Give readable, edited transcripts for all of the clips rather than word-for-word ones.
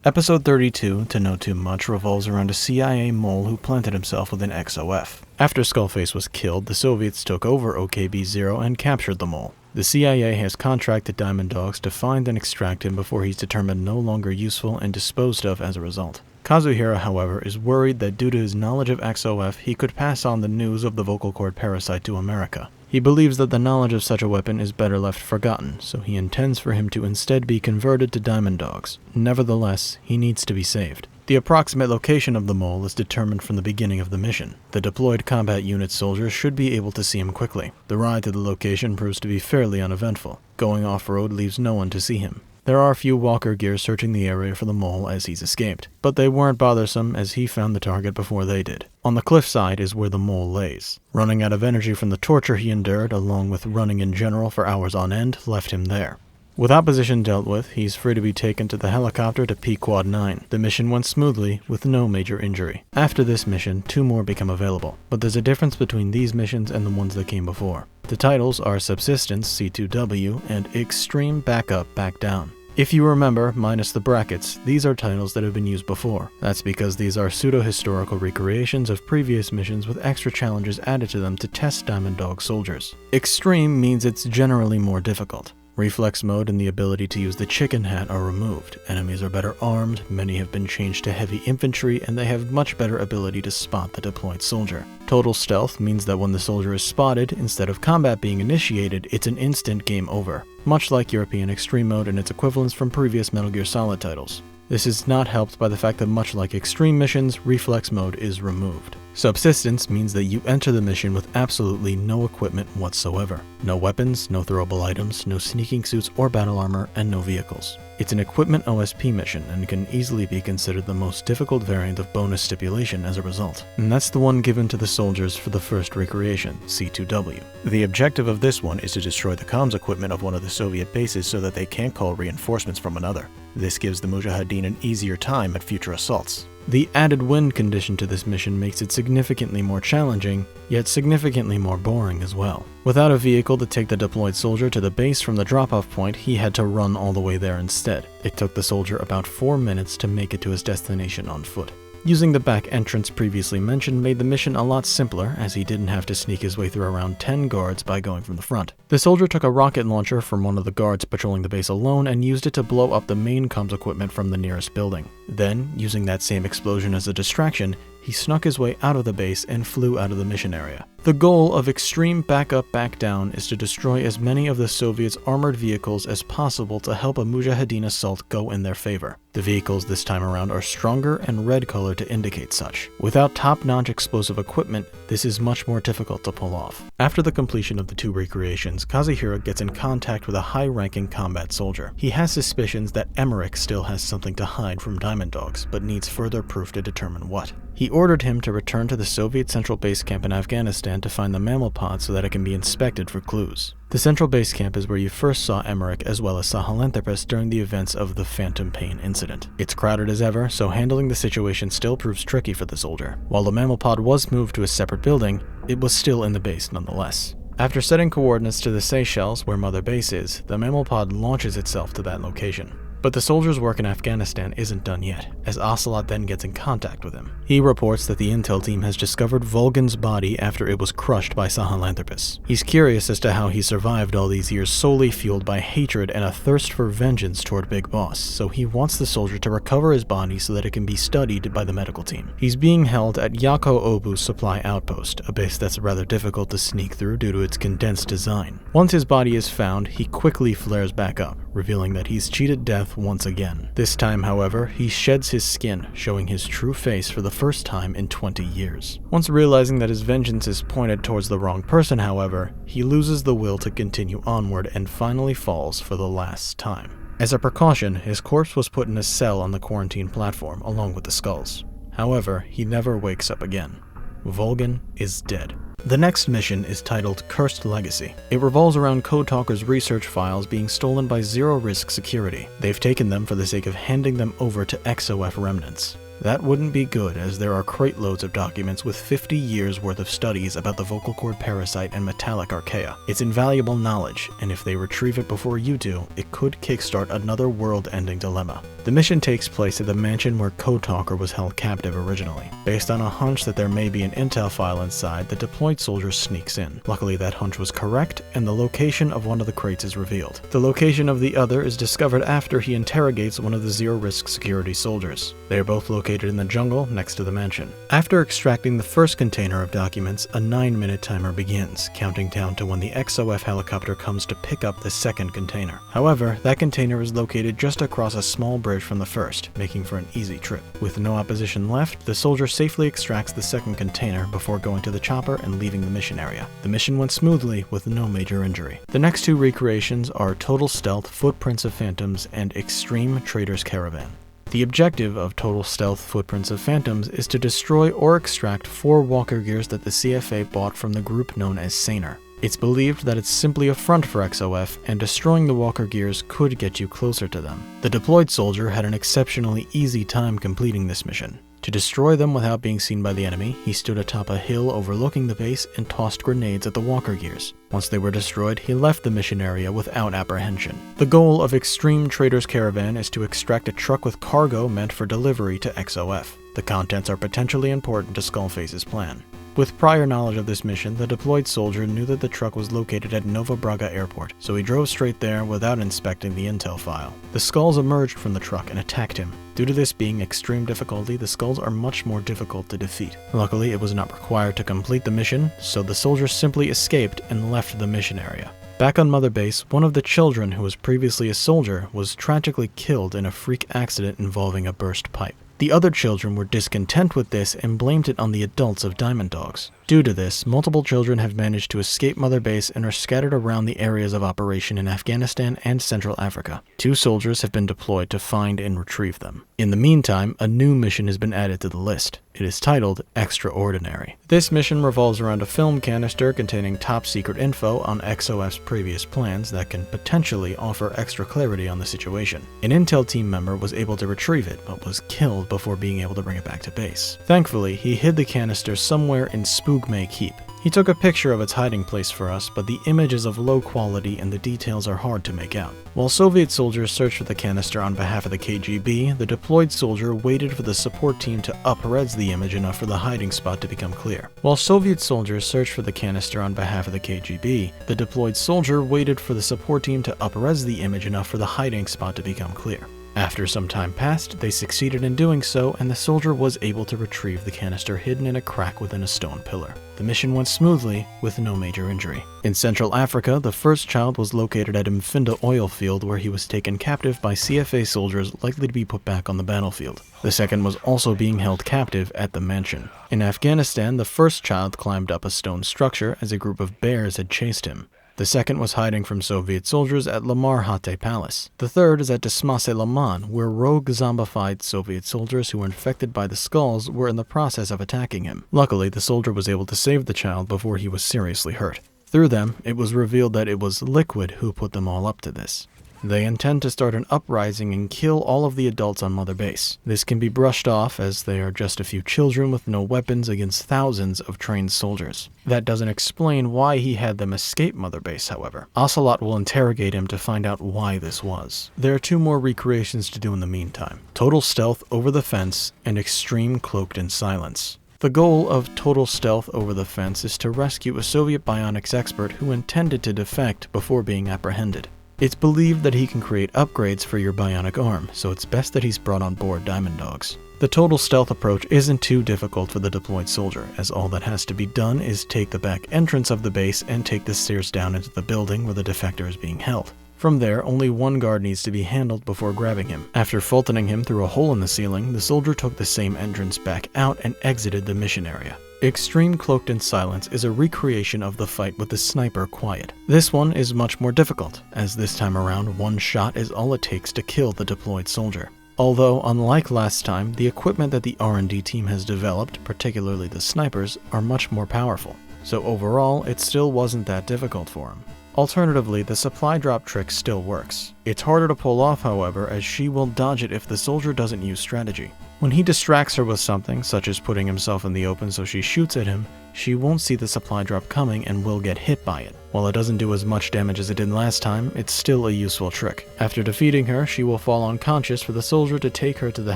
Episode 32, to know too much, revolves around a CIA mole who planted himself within XOF. After Skullface was killed, the Soviets took over OKB-0 and captured the mole. The CIA has contracted Diamond Dogs to find and extract him before he's determined no longer useful and disposed of as a result. Kazuhira, however, is worried that due to his knowledge of XOF, he could pass on the news of the vocal cord parasite to America. He believes that the knowledge of such a weapon is better left forgotten, so he intends for him to instead be converted to Diamond Dogs. Nevertheless, he needs to be saved. The approximate location of the mole is determined from the beginning of the mission. The deployed combat unit soldiers should be able to see him quickly. The ride to the location proves to be fairly uneventful. Going off-road leaves no one to see him. There are a few walker gear searching the area for the mole as he's escaped, but they weren't bothersome as he found the target before they did. On the cliffside is where the mole lays. Running out of energy from the torture he endured, along with running in general for hours on end, left him there. With opposition dealt with, he's free to be taken to the helicopter to P-Quad 9. The mission went smoothly, with no major injury. After this mission, 2 more become available, but there's a difference between these missions and the ones that came before. The titles are Subsistence C2W and Extreme Backup Back Down. If you remember, minus the brackets, these are titles that have been used before. That's because these are pseudo-historical recreations of previous missions with extra challenges added to them to test Diamond Dog soldiers. Extreme means it's generally more difficult. Reflex mode and the ability to use the chicken hat are removed. Enemies are better armed, many have been changed to heavy infantry, and they have much better ability to spot the deployed soldier. Total stealth means that when the soldier is spotted, instead of combat being initiated, it's an instant game over. Much like European Extreme mode and its equivalents from previous Metal Gear Solid titles. This is not helped by the fact that much like Extreme missions, Reflex mode is removed. Subsistence means that you enter the mission with absolutely no equipment whatsoever. No weapons, no throwable items, no sneaking suits or battle armor, and no vehicles. It's an equipment OSP mission and can easily be considered the most difficult variant of bonus stipulation as a result. And that's the one given to the soldiers for the first recreation, C2W. The objective of this one is to destroy the comms equipment of one of the Soviet bases so that they can't call reinforcements from another. This gives the Mujahideen an easier time at future assaults. The added wind condition to this mission makes it significantly more challenging, yet significantly more boring as well. Without a vehicle to take the deployed soldier to the base from the drop-off point, he had to run all the way there instead. It took the soldier about 4 minutes to make it to his destination on foot. Using the back entrance previously mentioned made the mission a lot simpler, as he didn't have to sneak his way through around 10 guards by going from the front. The soldier took a rocket launcher from one of the guards patrolling the base alone and used it to blow up the main comms equipment from the nearest building. Then, using that same explosion as a distraction, he snuck his way out of the base and flew out of the mission area. The goal of Extreme Backup Back Down is to destroy as many of the Soviets' armored vehicles as possible to help a Mujahideen assault go in their favor. The vehicles this time around are stronger and red color to indicate such. Without top-notch explosive equipment, this is much more difficult to pull off. After the completion of the 2 recreations, Kazuhira gets in contact with a high-ranking combat soldier. He has suspicions that Emmerich still has something to hide from Diamond Dogs, but needs further proof to determine what. He ordered him to return to the Soviet central base camp in Afghanistan to find the mammal pod so that it can be inspected for clues. The central base camp is where you first saw Emmerich as well as Sahelanthropus during the events of the Phantom Pain incident. It's crowded as ever, so handling the situation still proves tricky for the soldier. While the mammal pod was moved to a separate building, it was still in the base nonetheless. After setting coordinates to the Seychelles, where Mother Base is, the mammal pod launches itself to that location. But the soldier's work in Afghanistan isn't done yet, as Ocelot then gets in contact with him. He reports that the intel team has discovered Volgan's body after it was crushed by Sahelanthropus. He's curious as to how he survived all these years solely fueled by hatred and a thirst for vengeance toward Big Boss, so he wants the soldier to recover his body so that it can be studied by the medical team. He's being held at Yako Obu's supply outpost, a base that's rather difficult to sneak through due to its condensed design. Once his body is found, he quickly flares back up, revealing that he's cheated death once again. This time, however, he sheds his skin, showing his true face for the first time in 20 years. Once realizing that his vengeance is pointed towards the wrong person, however, he loses the will to continue onward and finally falls for the last time. As a precaution, his corpse was put in a cell on the quarantine platform along with the skulls. However, he never wakes up again. Volgan is dead. The next mission is titled Cursed Legacy. It revolves around Code Talker's research files being stolen by Zero Risk Security. They've taken them for the sake of handing them over to XOF remnants. That wouldn't be good, as there are crate loads of documents with 50 years worth of studies about the vocal cord parasite and metallic Archaea. It's invaluable knowledge, and if they retrieve it before you do, it could kickstart another world-ending dilemma. The mission takes place at the mansion where Code Talker was held captive originally. Based on a hunch that there may be an intel file inside, the deployed soldier sneaks in. Luckily, that hunch was correct, and the location of one of the crates is revealed. The location of the other is discovered after he interrogates one of the zero-risk security soldiers. They are both located in the jungle next to the mansion. After extracting the first container of documents, a 9-minute timer begins, counting down to when the XOF helicopter comes to pick up the second container. However, that container is located just across a small bridge from the first, making for an easy trip. With no opposition left, the soldier safely extracts the second container before going to the chopper and leaving the mission area. The mission went smoothly with no major injury. The next two recreations are Total Stealth, Footprints of Phantoms, and Extreme Trader's Caravan. The objective of Total Stealth Footprints of Phantoms is to destroy or extract 4 walker gears that the CFA bought from the group known as Saner. It's believed that it's simply a front for XOF, and destroying the walker gears could get you closer to them. The deployed soldier had an exceptionally easy time completing this mission. To destroy them without being seen by the enemy, he stood atop a hill overlooking the base and tossed grenades at the walker gears. Once they were destroyed, he left the mission area without apprehension. The goal of Extreme Trader's Caravan is to extract a truck with cargo meant for delivery to XOF. The contents are potentially important to Skullface's plan. With prior knowledge of this mission, the deployed soldier knew that the truck was located at Nova Braga Airport, so he drove straight there without inspecting the intel file. The skulls emerged from the truck and attacked him. Due to this being extreme difficulty, the skulls are much more difficult to defeat. Luckily, it was not required to complete the mission, so the soldier simply escaped and left the mission area. Back on Mother Base, one of the children who was previously a soldier was tragically killed in a freak accident involving a burst pipe. The other children were discontent with this and blamed it on the adults of Diamond Dogs. Due to this, multiple children have managed to escape Mother Base and are scattered around the areas of operation in Afghanistan and Central Africa. 2 soldiers have been deployed to find and retrieve them. In the meantime, a new mission has been added to the list. It is titled Extraordinary. This mission revolves around a film canister containing top-secret info on XOF's previous plans that can potentially offer extra clarity on the situation. An intel team member was able to retrieve it, but was killed before being able to bring it back to base. Thankfully, he hid the canister somewhere in Spoogmay Keep. He took a picture of its hiding place for us, but the image is of low quality and the details are hard to make out. While Soviet soldiers searched for the canister on behalf of the KGB, the deployed soldier waited for the support team to up-res the image enough for the hiding spot to become clear. While Soviet soldiers searched for the canister on behalf of the KGB, the deployed soldier waited for the support team to up-res the image enough for the hiding spot to become clear. After some time passed, they succeeded in doing so, and the soldier was able to retrieve the canister hidden in a crack within a stone pillar. The mission went smoothly, with no major injury. In Central Africa, the first child was located at Mfinda oil field, where he was taken captive by CFA soldiers likely to be put back on the battlefield. The second was also being held captive at the mansion. In Afghanistan, the first child climbed up a stone structure as a group of bears had chased him. The second was hiding from Soviet soldiers at Lamar Hate Palace. The third is at Desmase Laman, where rogue zombified Soviet soldiers who were infected by the skulls were in the process of attacking him. Luckily, the soldier was able to save the child before he was seriously hurt. Through them, it was revealed that it was Liquid who put them all up to this. They intend to start an uprising and kill all of the adults on Mother Base. This can be brushed off as they are just a few children with no weapons against thousands of trained soldiers. That doesn't explain why he had them escape Mother Base, however. Ocelot will interrogate him to find out why this was. There are 2 more recreations to do in the meantime: Total Stealth Over the Fence and Extreme Cloaked in Silence. The goal of Total Stealth Over the Fence is to rescue a Soviet bionics expert who intended to defect before being apprehended. It's believed that he can create upgrades for your bionic arm, so it's best that he's brought on board Diamond Dogs. The total stealth approach isn't too difficult for the deployed soldier, as all that has to be done is take the back entrance of the base and take the stairs down into the building where the defector is being held. From there, only one guard needs to be handled before grabbing him. After fultoning him through a hole in the ceiling, the soldier took the same entrance back out and exited the mission area. Extreme Cloaked in Silence is a recreation of the fight with the sniper Quiet. This one is much more difficult, as this time around one shot is all it takes to kill the deployed soldier. Although, unlike last time, the equipment that the R&D team has developed, particularly the snipers, are much more powerful. So overall, it still wasn't that difficult for him. Alternatively, the supply drop trick still works. It's harder to pull off, however, as she will dodge it if the soldier doesn't use strategy. When he distracts her with something, such as putting himself in the open so she shoots at him, she won't see the supply drop coming and will get hit by it. While it doesn't do as much damage as it did last time, it's still a useful trick. After defeating her, she will fall unconscious for the soldier to take her to the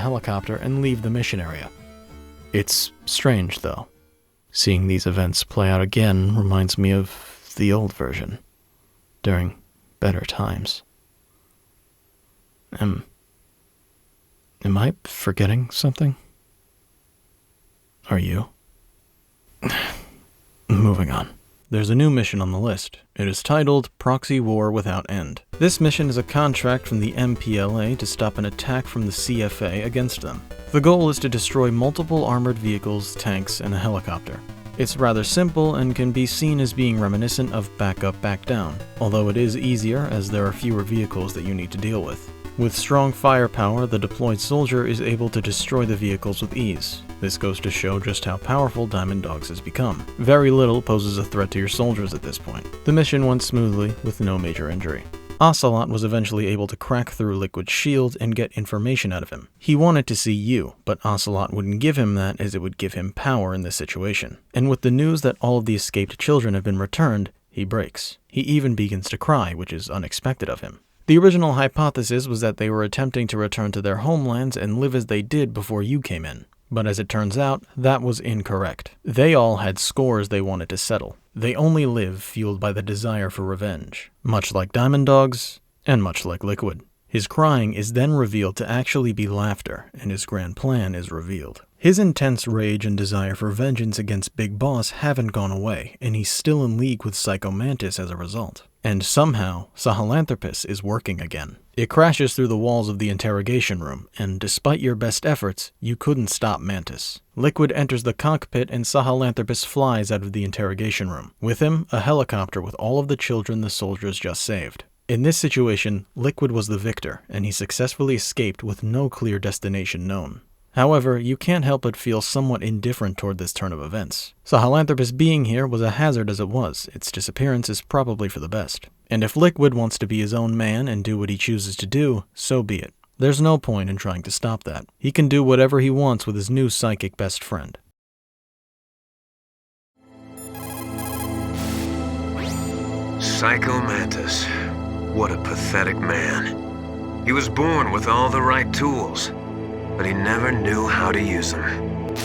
helicopter and leave the mission area. It's strange, though. Seeing these events play out again reminds me of the old version, during better times. Am I forgetting something? Are you? Moving on. There's a new mission on the list. It is titled Proxy War Without End. This mission is a contract from the MPLA to stop an attack from the CFA against them. The goal is to destroy multiple armored vehicles, tanks, and a helicopter. It's rather simple and can be seen as being reminiscent of Back Up, Back Down, although it is easier as there are fewer vehicles that you need to deal with. With strong firepower, the deployed soldier is able to destroy the vehicles with ease. This goes to show just how powerful Diamond Dogs has become. Very little poses a threat to your soldiers at this point. The mission went smoothly, with no major injury. Ocelot was eventually able to crack through Liquid's shield and get information out of him. He wanted to see you, but Ocelot wouldn't give him that as it would give him power in this situation. And with the news that all of the escaped children have been returned, he breaks. He even begins to cry, which is unexpected of him. The original hypothesis was that they were attempting to return to their homelands and live as they did before you came in. But as it turns out, that was incorrect. They all had scores they wanted to settle. They only live fueled by the desire for revenge, much like Diamond Dogs, and much like Liquid. His crying is then revealed to actually be laughter, and his grand plan is revealed. His intense rage and desire for vengeance against Big Boss haven't gone away, and he's still in league with Psycho Mantis as a result. And somehow, Sahelanthropus is working again. It crashes through the walls of the interrogation room, and despite your best efforts, you couldn't stop Mantis. Liquid enters the cockpit and Sahelanthropus flies out of the interrogation room. With him, a helicopter with all of the children the soldiers just saved. In this situation, Liquid was the victor, and he successfully escaped with no clear destination known. However, you can't help but feel somewhat indifferent toward this turn of events. Sahelanthropus being here was a hazard as it was. Its disappearance is probably for the best. And if Liquid wants to be his own man and do what he chooses to do, so be it. There's no point in trying to stop that. He can do whatever he wants with his new psychic best friend. Psycho Mantis. What a pathetic man. He was born with all the right tools, but he never knew how to use them.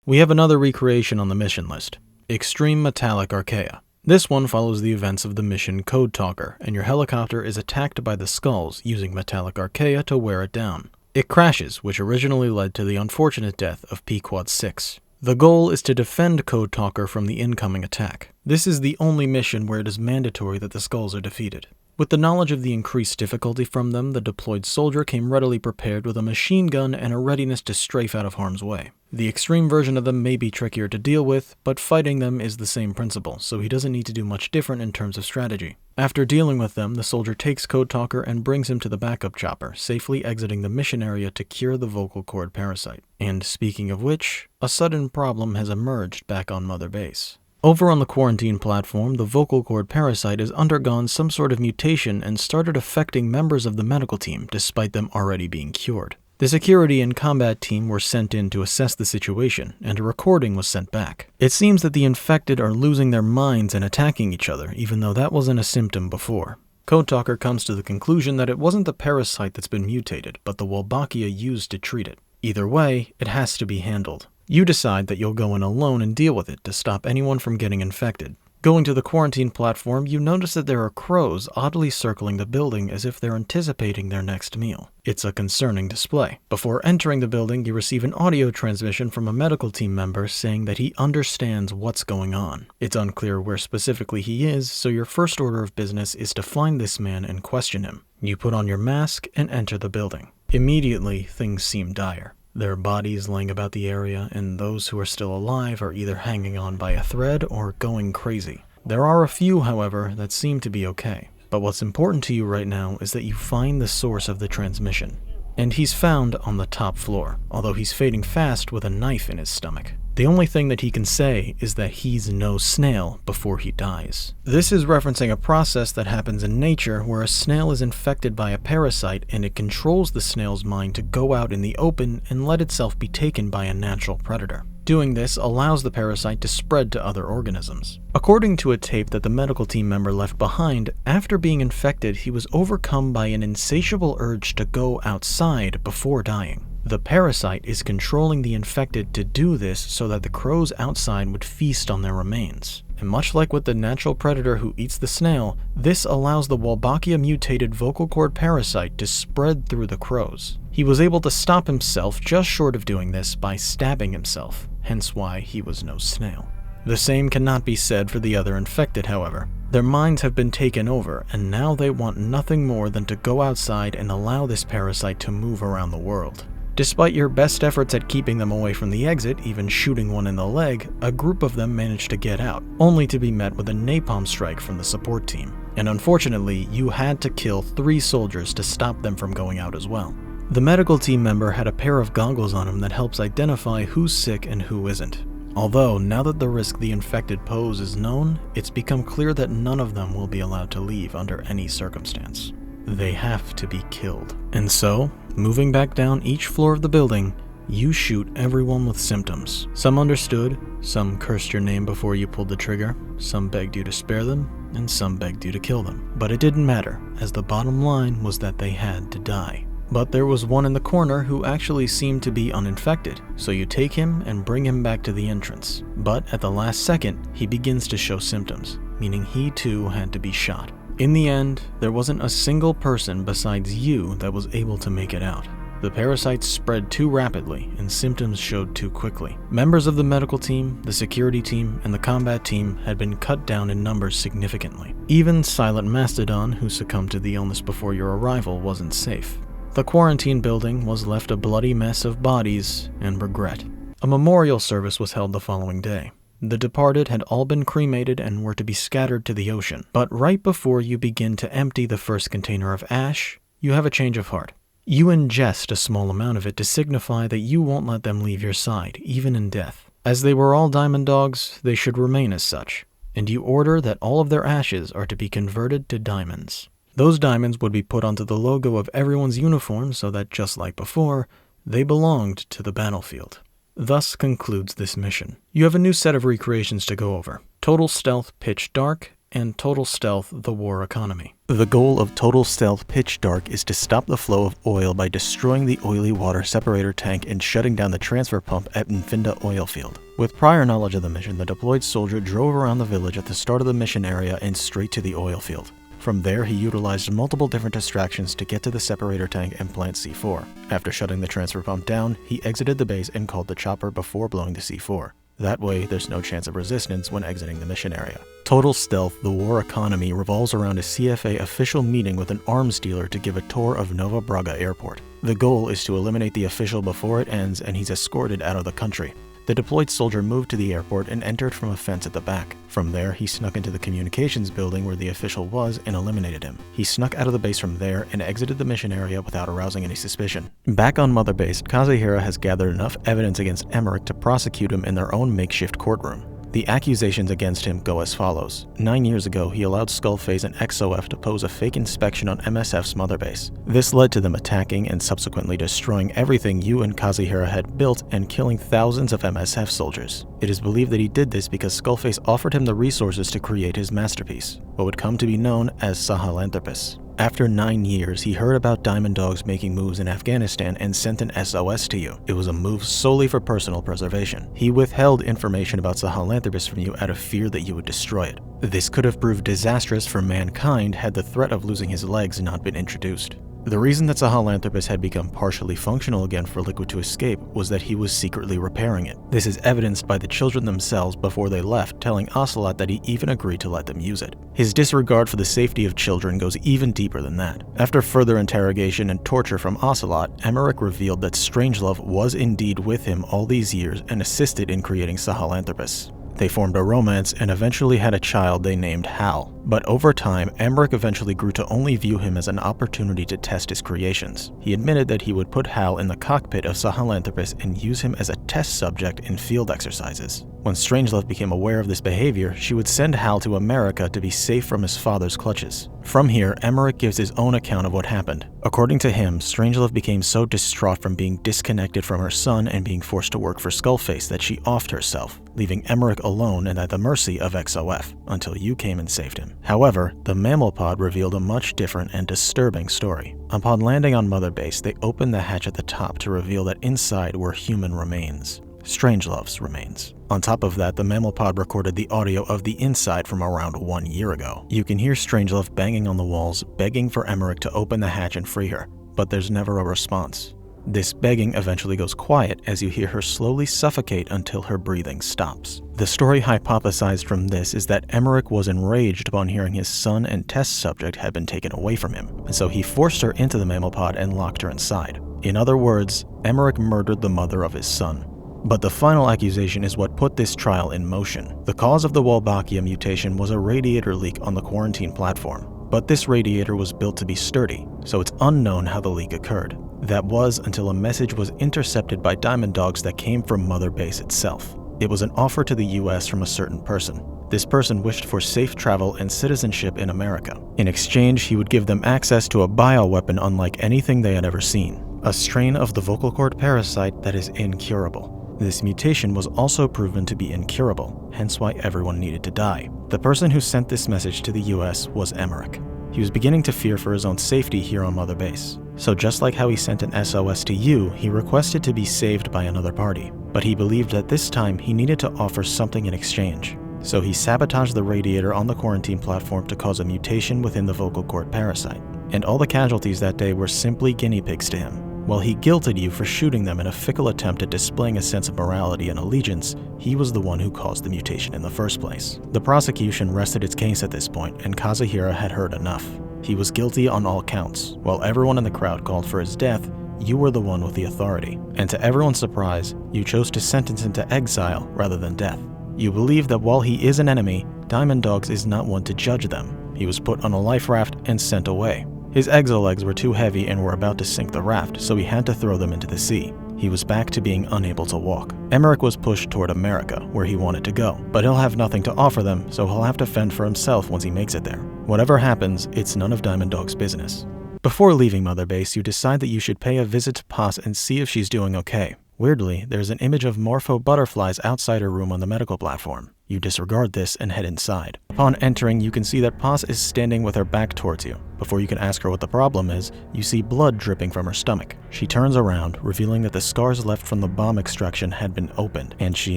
We have another recreation on the mission list, Extreme Metallic Archaea. This one follows the events of the mission Code Talker, and your helicopter is attacked by the skulls using Metallic Archaea to wear it down. It crashes, which originally led to the unfortunate death of Pequod 6. The goal is to defend Code Talker from the incoming attack. This is the only mission where it is mandatory that the skulls are defeated. With the knowledge of the increased difficulty from them, the deployed soldier came readily prepared with a machine gun and a readiness to strafe out of harm's way. The extreme version of them may be trickier to deal with, but fighting them is the same principle, so he doesn't need to do much different in terms of strategy. After dealing with them, the soldier takes Code Talker and brings him to the backup chopper, safely exiting the mission area to cure the vocal cord parasite. And speaking of which, a sudden problem has emerged back on Mother Base. Over on the quarantine platform, the vocal cord parasite has undergone some sort of mutation and started affecting members of the medical team, despite them already being cured. The security and combat team were sent in to assess the situation, and a recording was sent back. It seems that the infected are losing their minds and attacking each other, even though that wasn't a symptom before. Code Talker comes to the conclusion that it wasn't the parasite that's been mutated, but the Wolbachia used to treat it. Either way, it has to be handled. You decide that you'll go in alone and deal with it to stop anyone from getting infected. Going to the quarantine platform, you notice that there are crows oddly circling the building as if they're anticipating their next meal. It's a concerning display. Before entering the building, you receive an audio transmission from a medical team member saying that he understands what's going on. It's unclear where specifically he is, so your first order of business is to find this man and question him. You put on your mask and enter the building. Immediately, things seem dire. There are bodies laying about the area, and those who are still alive are either hanging on by a thread or going crazy. There are a few, however, that seem to be okay. But what's important to you right now is that you find the source of the transmission. and he's found on the top floor, although he's fading fast with a knife in his stomach. The only thing that he can say is that he's no snail before he dies. This is referencing a process that happens in nature where a snail is infected by a parasite and it controls the snail's mind to go out in the open and let itself be taken by a natural predator. Doing this allows the parasite to spread to other organisms. According to a tape that the medical team member left behind, after being infected, he was overcome by an insatiable urge to go outside before dying. The parasite is controlling the infected to do this so that the crows outside would feast on their remains. And much like with the natural predator who eats the snail, this allows the Wolbachia mutated vocal cord parasite to spread through the crows. He was able to stop himself just short of doing this by stabbing himself, hence why he was no snail. The same cannot be said for the other infected, however. Their minds have been taken over, and now they want nothing more than to go outside and allow this parasite to move around the world. Despite your best efforts at keeping them away from the exit, even shooting one in the leg, a group of them managed to get out, only to be met with a napalm strike from the support team. And unfortunately, you had to kill 3 soldiers to stop them from going out as well. The medical team member had a pair of goggles on him that helps identify who's sick and who isn't. Although, now that the risk the infected pose is known, it's become clear that none of them will be allowed to leave under any circumstance. They have to be killed. And so, moving back down each floor of the building, you shoot everyone with symptoms. Some understood, some cursed your name before you pulled the trigger, some begged you to spare them, and some begged you to kill them. But it didn't matter, as the bottom line was that they had to die. But there was one in the corner who actually seemed to be uninfected, so you take him and bring him back to the entrance. But at the last second, he begins to show symptoms, meaning he too had to be shot. In the end, there wasn't a single person besides you that was able to make it out. The parasites spread too rapidly and symptoms showed too quickly. Members of the medical team, the security team, and the combat team had been cut down in numbers significantly. Even Silent Mastodon, who succumbed to the illness before your arrival, wasn't safe. The quarantine building was left a bloody mess of bodies and regret. A memorial service was held the following day. The departed had all been cremated and were to be scattered to the ocean. But right before you begin to empty the first container of ash, you have a change of heart. You ingest a small amount of it to signify that you won't let them leave your side, even in death. As they were all diamond dogs, they should remain as such. And you order that all of their ashes are to be converted to diamonds. Those diamonds would be put onto the logo of everyone's uniform so that, just like before, they belonged to the battlefield. Thus concludes this mission. You have a new set of recreations to go over. Total Stealth Pitch Dark and Total Stealth The War Economy. The goal of Total Stealth Pitch Dark is to stop the flow of oil by destroying the oily water separator tank and shutting down the transfer pump at Infinda oil field. With prior knowledge of the mission, the deployed soldier drove around the village at the start of the mission area and straight to the oil field. From there, he utilized multiple different distractions to get to the separator tank and plant C4. After shutting the transfer pump down, he exited the base and called the chopper before blowing the C4. That way, there's no chance of resistance when exiting the mission area. Total Stealth The War Economy revolves around a CFA official meeting with an arms dealer to give a tour of Nova Braga Airport. The goal is to eliminate the official before it ends and he's escorted out of the country. The deployed soldier moved to the airport and entered from a fence at the back. From there, he snuck into the communications building where the official was and eliminated him. He snuck out of the base from there and exited the mission area without arousing any suspicion. Back on Mother Base, Kazuhira has gathered enough evidence against Emmerich to prosecute him in their own makeshift courtroom. The accusations against him go as follows. 9 years ago, he allowed Skullface and XOF to pose a fake inspection on MSF's mother base. This led to them attacking and subsequently destroying everything you and Kazuhira had built and killing thousands of MSF soldiers. It is believed that he did this because Skullface offered him the resources to create his masterpiece, what would come to be known as Sahelanthropus. After 9 years, he heard about Diamond Dogs making moves in Afghanistan and sent an SOS to you. It was a move solely for personal preservation. He withheld information about Sahelanthropus from you out of fear that you would destroy it. This could have proved disastrous for mankind had the threat of losing his legs not been introduced. The reason that Sahelanthropus had become partially functional again for Liquid to escape was that he was secretly repairing it. This is evidenced by the children themselves before they left, telling Ocelot that he even agreed to let them use it. His disregard for the safety of children goes even deeper than that. After further interrogation and torture from Ocelot, Emmerich revealed that Strangelove was indeed with him all these years and assisted in creating Sahelanthropus. They formed a romance and eventually had a child they named Hal. But over time, Emmerich eventually grew to only view him as an opportunity to test his creations. He admitted that he would put Hal in the cockpit of Sahelanthropus and use him as a test subject in field exercises. When Strangelove became aware of this behavior, she would send Hal to America to be safe from his father's clutches. From here, Emmerich gives his own account of what happened. According to him, Strangelove became so distraught from being disconnected from her son and being forced to work for Skullface that she offed herself, leaving Emmerich alone and at the mercy of XOF, until you came and saved him. However, the mammal pod revealed a much different and disturbing story. Upon landing on Mother Base, they opened the hatch at the top to reveal that inside were human remains. Strangelove's remains. On top of that, the mammal pod recorded the audio of the inside from around 1 year ago. You can hear Strangelove banging on the walls, begging for Emmerich to open the hatch and free her, but there's never a response. This begging eventually goes quiet as you hear her slowly suffocate until her breathing stops. The story hypothesized from this is that Emmerich was enraged upon hearing his son and test subject had been taken away from him, and so he forced her into the mammal pod and locked her inside. In other words, Emmerich murdered the mother of his son. But the final accusation is what put this trial in motion. The cause of the Wolbachia mutation was a radiator leak on the quarantine platform. But this radiator was built to be sturdy, so it's unknown how the leak occurred. That was until a message was intercepted by Diamond Dogs that came from Mother Base itself. It was an offer to the US from a certain person. This person wished for safe travel and citizenship in America. In exchange, he would give them access to a bioweapon unlike anything they had ever seen. A strain of the vocal cord parasite that is incurable. This mutation was also proven to be incurable, hence why everyone needed to die. The person who sent this message to the US was Emmerich. He was beginning to fear for his own safety here on Mother Base. So just like how he sent an SOS to you, he requested to be saved by another party. But he believed that this time he needed to offer something in exchange. So he sabotaged the radiator on the quarantine platform to cause a mutation within the vocal cord parasite. And all the casualties that day were simply guinea pigs to him. While he guilted you for shooting them in a fickle attempt at displaying a sense of morality and allegiance, he was the one who caused the mutation in the first place. The prosecution rested its case at this point, and Kazuhira had heard enough. He was guilty on all counts. While everyone in the crowd called for his death, you were the one with the authority. And to everyone's surprise, you chose to sentence him to exile rather than death. You believe that while he is an enemy, Diamond Dogs is not one to judge them. He was put on a life raft and sent away. His exolegs were too heavy and were about to sink the raft, so he had to throw them into the sea. He was back to being unable to walk. Emmerich was pushed toward America, where he wanted to go, but he'll have nothing to offer them, so he'll have to fend for himself once he makes it there. Whatever happens, it's none of Diamond Dog's business. Before leaving Mother Base, you decide that you should pay a visit to Paz and see if she's doing okay. Weirdly, there's an image of morpho butterflies outside her room on the medical platform. You disregard this and head inside. Upon entering, you can see that Paz is standing with her back towards you. Before you can ask her what the problem is, you see blood dripping from her stomach. She turns around, revealing that the scars left from the bomb extraction had been opened, and she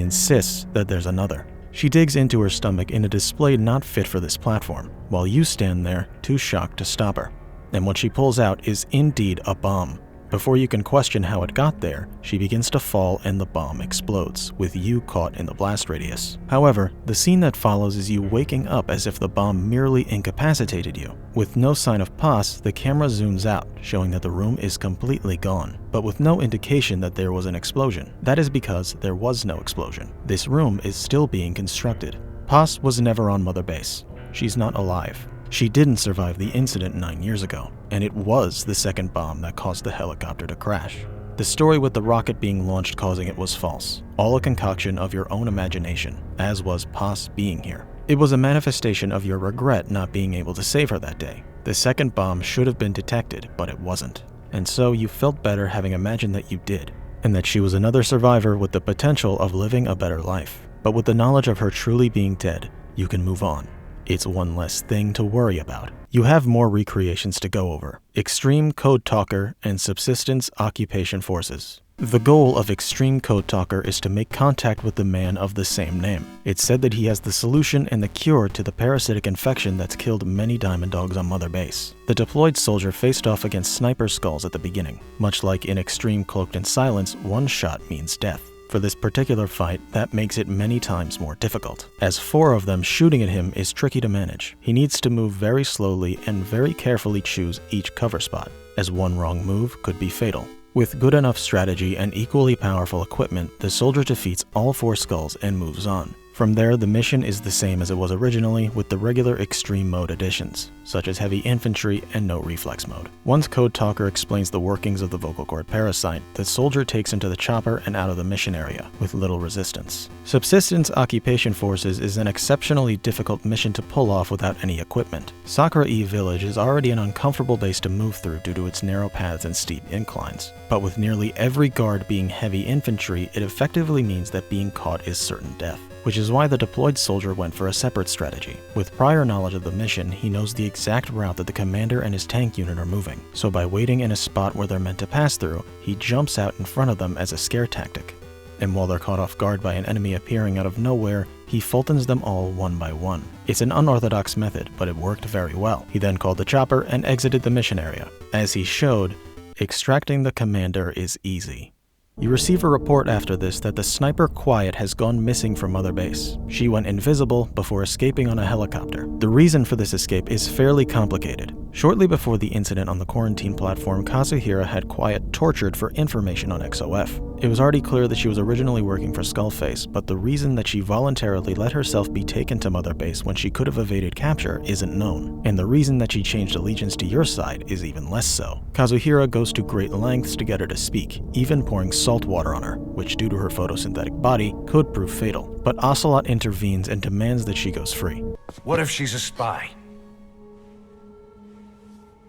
insists that there's another. She digs into her stomach in a display not fit for this platform, while you stand there, too shocked to stop her. And what she pulls out is indeed a bomb. Before you can question how it got there, she begins to fall and the bomb explodes, with you caught in the blast radius. However, the scene that follows is you waking up as if the bomb merely incapacitated you. With no sign of Paz, the camera zooms out, showing that the room is completely gone, but with no indication that there was an explosion. That is because there was no explosion. This room is still being constructed. Paz was never on Mother Base. She's not alive. She didn't survive the incident 9 years ago, and it was the second bomb that caused the helicopter to crash. The story with the rocket being launched causing it was false, all a concoction of your own imagination, as was Paz being here. It was a manifestation of your regret not being able to save her that day. The second bomb should have been detected, but it wasn't. And so you felt better having imagined that you did, and that she was another survivor with the potential of living a better life. But with the knowledge of her truly being dead, you can move on. It's one less thing to worry about. You have more recreations to go over. Extreme Code Talker and Subsistence Occupation Forces. The goal of Extreme Code Talker is to make contact with the man of the same name. It's said that he has the solution and the cure to the parasitic infection that's killed many Diamond Dogs on Mother Base. The deployed soldier faced off against sniper skulls at the beginning. Much like in Extreme Cloaked in Silence, one shot means death. For this particular fight, that makes it many times more difficult, as 4 of them shooting at him is tricky to manage. He needs to move very slowly and very carefully choose each cover spot, as one wrong move could be fatal. With good enough strategy and equally powerful equipment, the soldier defeats all 4 skulls and moves on. From there, the mission is the same as it was originally, with the regular extreme mode additions, such as heavy infantry and no reflex mode. Once Code Talker explains the workings of the vocal cord parasite, the soldier takes him to the chopper and out of the mission area, with little resistance. Subsistence Occupation Forces is an exceptionally difficult mission to pull off without any equipment. Sakura E Village is already an uncomfortable base to move through due to its narrow paths and steep inclines, but with nearly every guard being heavy infantry, it effectively means that being caught is certain death, which is why the deployed soldier went for a separate strategy. With prior knowledge of the mission, he knows the exact route that the commander and his tank unit are moving, so by waiting in a spot where they're meant to pass through, he jumps out in front of them as a scare tactic. And while they're caught off guard by an enemy appearing out of nowhere, he Fultons them all one by one. It's an unorthodox method, but it worked very well. He then called the chopper and exited the mission area. As he showed, extracting the commander is easy. You receive a report after this that the sniper Quiet has gone missing from Mother Base. She went invisible before escaping on a helicopter. The reason for this escape is fairly complicated. Shortly before the incident on the quarantine platform, Kazuhira had Quiet tortured for information on XOF. It was already clear that she was originally working for Skullface, but the reason that she voluntarily let herself be taken to Mother Base when she could have evaded capture isn't known, and the reason that she changed allegiance to your side is even less so. Kazuhira goes to great lengths to get her to speak, even pouring salt water on her, which due to her photosynthetic body could prove fatal. But Ocelot intervenes and demands that she goes free. What if she's a spy?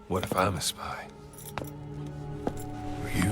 What if I'm a spy? Or you?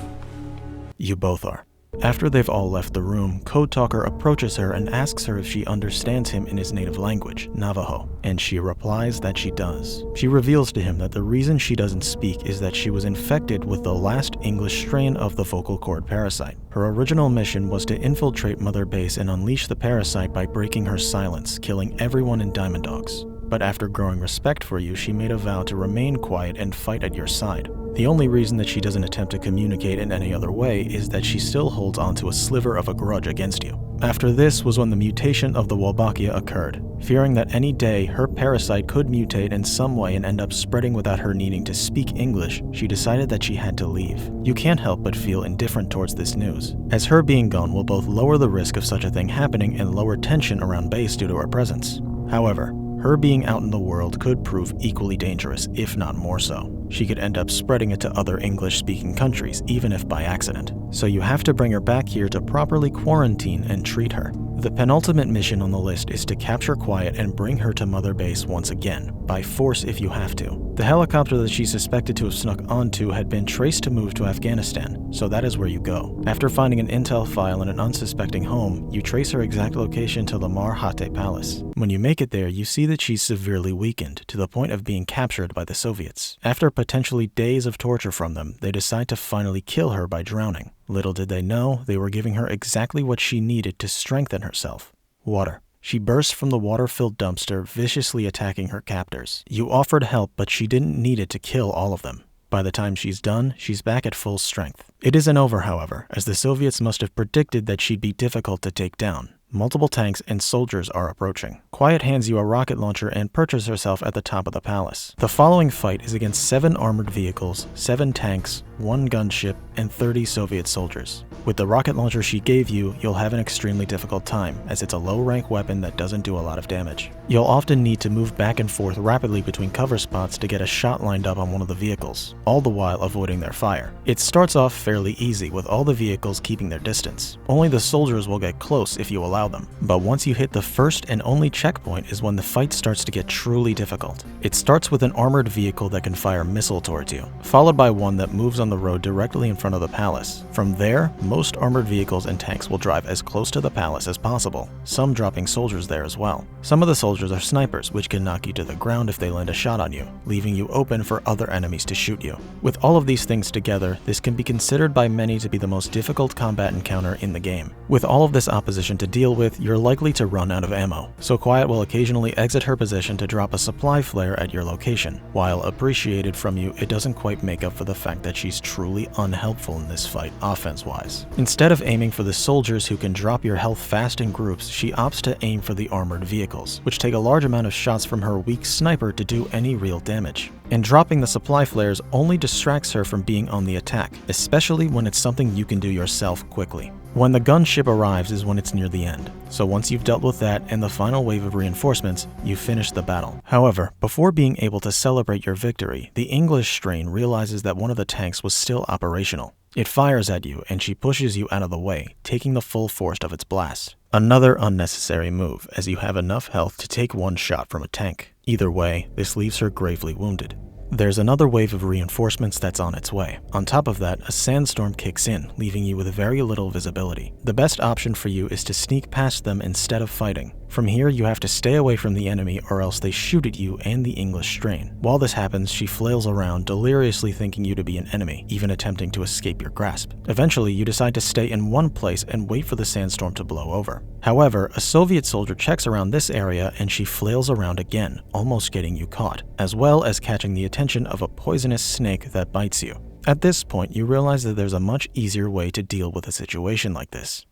You both are. After they've all left the room, Code Talker approaches her and asks her if she understands him in his native language, Navajo, and she replies that she does. She reveals to him that the reason she doesn't speak is that she was infected with the last English strain of the vocal cord parasite. Her original mission was to infiltrate Mother Base and unleash the parasite by breaking her silence, killing everyone in Diamond Dogs. But after growing respect for you, she made a vow to remain quiet and fight at your side. The only reason that she doesn't attempt to communicate in any other way is that she still holds onto a sliver of a grudge against you. After this was when the mutation of the Wolbachia occurred. Fearing that any day her parasite could mutate in some way and end up spreading without her needing to speak English, she decided that she had to leave. You can't help but feel indifferent towards this news, as her being gone will both lower the risk of such a thing happening and lower tension around base due to her presence. However, her being out in the world could prove equally dangerous, if not more so. She could end up spreading it to other English-speaking countries, even if by accident. So you have to bring her back here to properly quarantine and treat her. The penultimate mission on the list is to capture Quiet and bring her to Mother Base once again, by force if you have to. The helicopter that she's suspected to have snuck onto had been traced to move to Afghanistan, so that is where you go. After finding an intel file in an unsuspecting home, you trace her exact location to the Mar Hate Palace. When you make it there, you see that she's severely weakened, to the point of being captured by the Soviets. After potentially days of torture from them, they decide to finally kill her by drowning. Little did they know, they were giving her exactly what she needed to strengthen herself: water. She burst from the water-filled dumpster, viciously attacking her captors. You offered help, but she didn't need it to kill all of them. By the time she's done, she's back at full strength. It isn't over, however, as the Soviets must have predicted that she'd be difficult to take down. Multiple tanks and soldiers are approaching. Quiet hands you a rocket launcher and perches herself at the top of the palace. The following fight is against 7 armored vehicles, 7 tanks, 1 gunship, and 30 Soviet soldiers. With the rocket launcher she gave you, you'll have an extremely difficult time, as it's a low-rank weapon that doesn't do a lot of damage. You'll often need to move back and forth rapidly between cover spots to get a shot lined up on one of the vehicles, all the while avoiding their fire. It starts off fairly easy, with all the vehicles keeping their distance. Only the soldiers will get close if you allow them. But once you hit the first and only checkpoint is when the fight starts to get truly difficult. It starts with an armored vehicle that can fire missile towards you, followed by one that moves on the road directly in front of the palace. From there, most armored vehicles and tanks will drive as close to the palace as possible, some dropping soldiers there as well. Some of the soldiers are snipers, which can knock you to the ground if they land a shot on you, leaving you open for other enemies to shoot you. With all of these things together, this can be considered by many to be the most difficult combat encounter in the game. With all of this opposition to deal with, you're likely to run out of ammo, so Quiet will occasionally exit her position to drop a supply flare at your location. While appreciated from you, it doesn't quite make up for the fact that she's truly unhelpful in this fight, offense-wise. Instead of aiming for the soldiers who can drop your health fast in groups, she opts to aim for the armored vehicles, which take a large amount of shots from her weak sniper to do any real damage. And dropping the supply flares only distracts her from being on the attack, especially when it's something you can do yourself quickly. When the gunship arrives is when it's near the end, so once you've dealt with that and the final wave of reinforcements, you finish the battle. However, before being able to celebrate your victory, the English strain realizes that one of the tanks was still operational. It fires at you and she pushes you out of the way, taking the full force of its blast. Another unnecessary move, as you have enough health to take one shot from a tank. Either way, this leaves her gravely wounded. There's another wave of reinforcements that's on its way. On top of that, a sandstorm kicks in, leaving you with very little visibility. The best option for you is to sneak past them instead of fighting. From here, you have to stay away from the enemy or else they shoot at you and the English strain. While this happens, she flails around, deliriously thinking you to be an enemy, even attempting to escape your grasp. Eventually, you decide to stay in one place and wait for the sandstorm to blow over. However, a Soviet soldier checks around this area and she flails around again, almost getting you caught, as well as catching the attention of a poisonous snake that bites you. At this point, you realize that there's a much easier way to deal with a situation like this.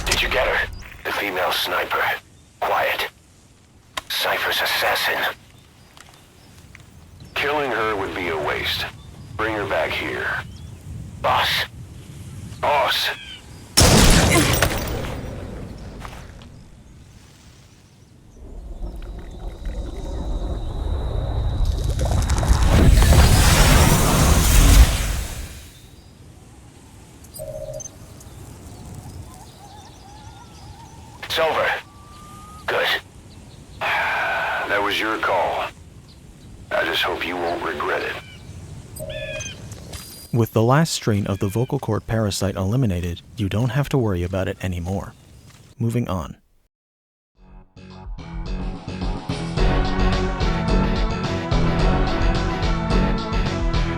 Did you get her? The female sniper. Quiet. Cypher's assassin. Killing her would be a waste. Bring her back here. Boss. Boss. It's over. Good. That was your call. I just hope you won't regret it. With the last strain of the vocal cord parasite eliminated, you don't have to worry about it anymore. Moving on.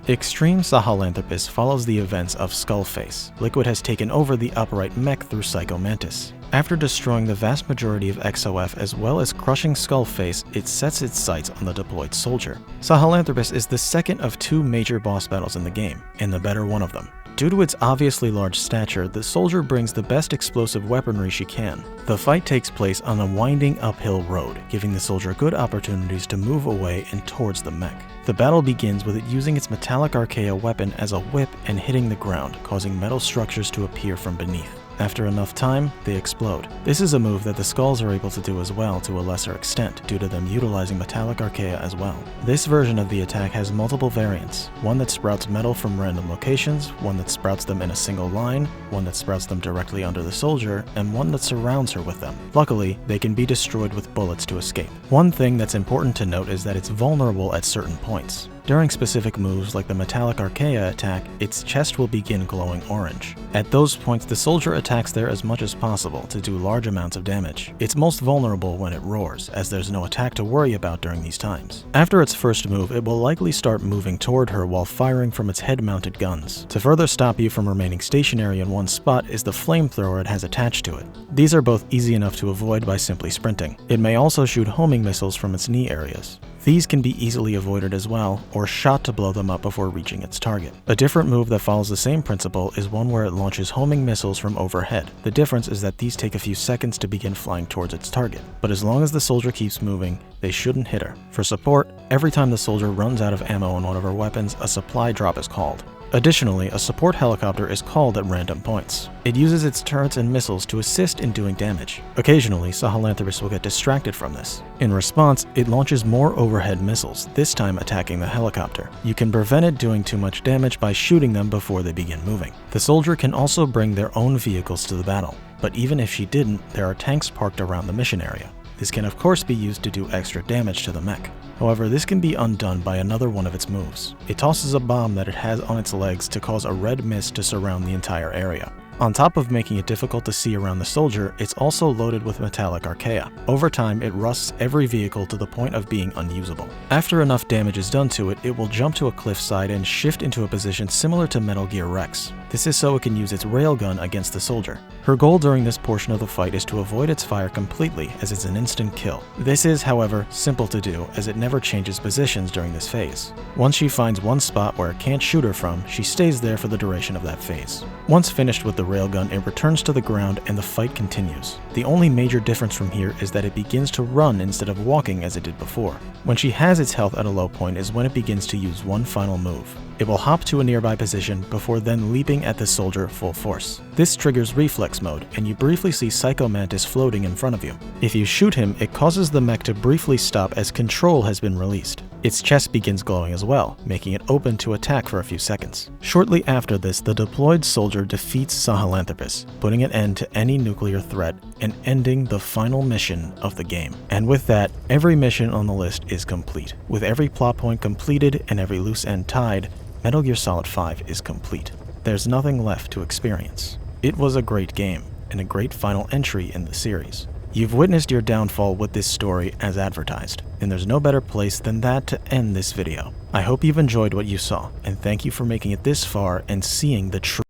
Extreme Sahelanthropus follows the events of Skullface. Liquid has taken over the upright mech through Psychomantis. After destroying the vast majority of XOF as well as crushing Skullface, it sets its sights on the deployed soldier. Sahelanthropus is the second of two major boss battles in the game, and the better one of them. Due to its obviously large stature, the soldier brings the best explosive weaponry she can. The fight takes place on a winding uphill road, giving the soldier good opportunities to move away and towards the mech. The battle begins with it using its metallic Archaea weapon as a whip and hitting the ground, causing metal structures to appear from beneath. After enough time, they explode. This is a move that the Skulls are able to do as well to a lesser extent, due to them utilizing metallic Archaea as well. This version of the attack has multiple variants, one that sprouts metal from random locations, one that sprouts them in a single line, one that sprouts them directly under the soldier, and one that surrounds her with them. Luckily, they can be destroyed with bullets to escape. One thing that's important to note is that it's vulnerable at certain points. During specific moves like the metallic Archaea attack, its chest will begin glowing orange. At those points, the soldier attacks there as much as possible to do large amounts of damage. It's most vulnerable when it roars, as there's no attack to worry about during these times. After its first move, it will likely start moving toward her while firing from its head-mounted guns. To further stop you from remaining stationary in one spot is the flamethrower it has attached to it. These are both easy enough to avoid by simply sprinting. It may also shoot homing missiles from its knee areas. These can be easily avoided as well, or shot to blow them up before reaching its target. A different move that follows the same principle is one where it launches homing missiles from overhead. The difference is that these take a few seconds to begin flying towards its target, but as long as the soldier keeps moving, they shouldn't hit her. For support, every time the soldier runs out of ammo on one of her weapons, a supply drop is called. Additionally, a support helicopter is called at random points. It uses its turrets and missiles to assist in doing damage. Occasionally, Sahelanthropus will get distracted from this. In response, it launches more overhead missiles, this time attacking the helicopter. You can prevent it doing too much damage by shooting them before they begin moving. The soldier can also bring their own vehicles to the battle, but even if she didn't, there are tanks parked around the mission area. This can of course be used to do extra damage to the mech. However, this can be undone by another one of its moves. It tosses a bomb that it has on its legs to cause a red mist to surround the entire area. On top of making it difficult to see around the soldier, it's also loaded with metallic Archaea. Over time, it rusts every vehicle to the point of being unusable. After enough damage is done to it, it will jump to a cliffside and shift into a position similar to Metal Gear Rex. This is so it can use its railgun against the soldier. Her goal during this portion of the fight is to avoid its fire completely, as it's an instant kill. This is, however, simple to do, as it never changes positions during this phase. Once she finds one spot where it can't shoot her from, she stays there for the duration of that phase. Once finished with the railgun, it returns to the ground and the fight continues. The only major difference from here is that it begins to run instead of walking as it did before. When she has its health at a low point is when it begins to use one final move. It will hop to a nearby position before then leaping at the soldier full force. This triggers reflex mode, and you briefly see Psycho Mantis floating in front of you. If you shoot him, it causes the mech to briefly stop as control has been released. Its chest begins glowing as well, making it open to attack for a few seconds. Shortly after this, the deployed soldier defeats Sahelanthropus, putting an end to any nuclear threat and ending the final mission of the game. And with that, every mission on the list is complete. With every plot point completed and every loose end tied, Metal Gear Solid 5 is complete. There's nothing left to experience. It was a great game, and a great final entry in the series. You've witnessed your downfall with this story as advertised, and there's no better place than that to end this video. I hope you've enjoyed what you saw, and thank you for making it this far and seeing the true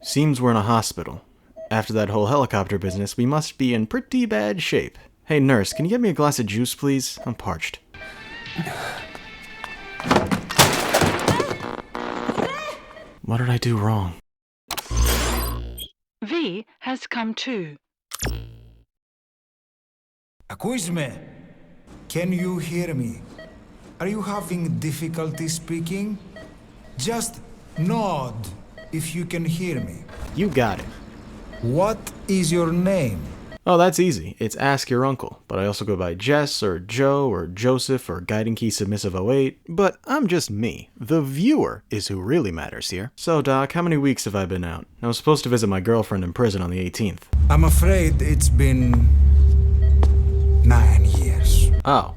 Seems we're in a hospital. After that whole helicopter business, we must be in pretty bad shape. Hey nurse, can you get me a glass of juice, please? I'm parched. What did I do wrong? V has come too. Accuse me. Can you hear me? Are you having difficulty speaking? Just nod if you can hear me. You got it. What is your name? Oh, that's easy. It's Ask Your Uncle, but I also go by Jess, or Joe, or Joseph, or Guiding Key Submissive 08, but I'm just me. The viewer is who really matters here. So, Doc, how many weeks have I been out? I was supposed to visit my girlfriend in prison on the 18th. I'm afraid it's been 9 years. Oh.